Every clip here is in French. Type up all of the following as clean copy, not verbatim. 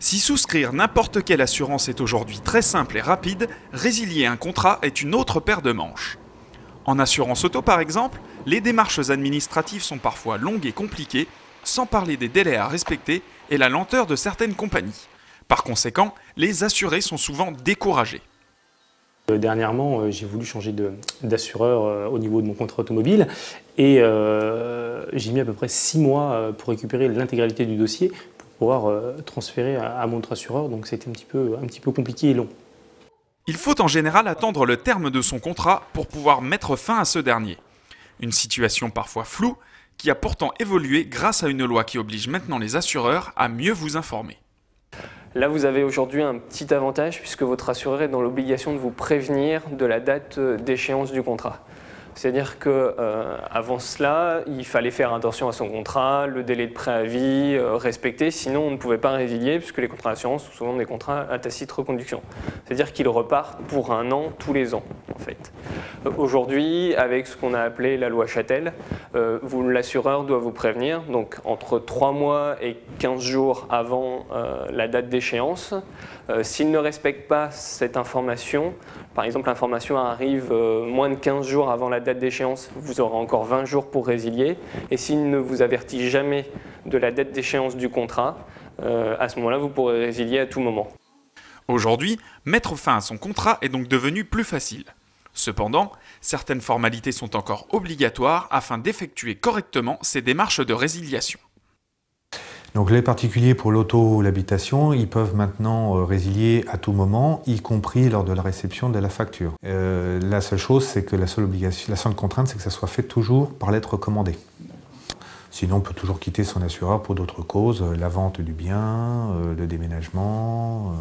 Si souscrire n'importe quelle assurance est aujourd'hui très simple et rapide, résilier un contrat est une autre paire de manches. En assurance auto par exemple, les démarches administratives sont parfois longues et compliquées, sans parler des délais à respecter et la lenteur de certaines compagnies. Par conséquent, les assurés sont souvent découragés. Dernièrement, j'ai voulu changer d'assureur au niveau de mon contrat automobile et j'ai mis à peu près 6 mois pour récupérer l'intégralité du dossier pour pouvoir transférer à mon autre assureur, donc c'était un petit peu compliqué et long. Il faut en général attendre le terme de son contrat pour pouvoir mettre fin à ce dernier. Une situation parfois floue qui a pourtant évolué grâce à une loi qui oblige maintenant les assureurs à mieux vous informer. Là, vous avez aujourd'hui un petit avantage puisque votre assureur est dans l'obligation de vous prévenir de la date d'échéance du contrat. C'est-à-dire qu'avant cela, il fallait faire attention à son contrat, le délai de préavis respecté, sinon on ne pouvait pas résilier puisque les contrats d'assurance sont souvent des contrats à tacite reconduction. C'est-à-dire qu'ils repartent pour 1 an tous les ans en fait. Aujourd'hui, avec ce qu'on a appelé la loi Châtel, l'assureur doit vous prévenir, donc entre 3 mois et 15 jours avant la date d'échéance. S'il ne respecte pas cette information, par exemple l'information arrive moins de 15 jours avant la date d'échéance, vous aurez encore 20 jours pour résilier. Et s'il ne vous avertit jamais de la date d'échéance du contrat, à ce moment-là, vous pourrez résilier à tout moment. Aujourd'hui, mettre fin à son contrat est donc devenu plus facile. Cependant, certaines formalités sont encore obligatoires afin d'effectuer correctement ces démarches de résiliation. Donc les particuliers pour l'auto ou l'habitation, ils peuvent maintenant résilier à tout moment, y compris lors de la réception de la facture. La seule chose, c'est que la seule contrainte, c'est que ça soit fait toujours par lettre recommandée. Sinon, on peut toujours quitter son assureur pour d'autres causes, la vente du bien, le déménagement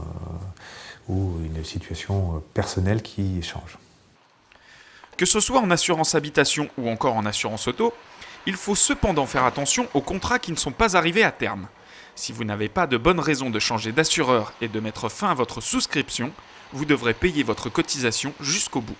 ou une situation personnelle qui change. Que ce soit en assurance habitation ou encore en assurance auto, il faut cependant faire attention aux contrats qui ne sont pas arrivés à terme. Si vous n'avez pas de bonnes raisons de changer d'assureur et de mettre fin à votre souscription, vous devrez payer votre cotisation jusqu'au bout.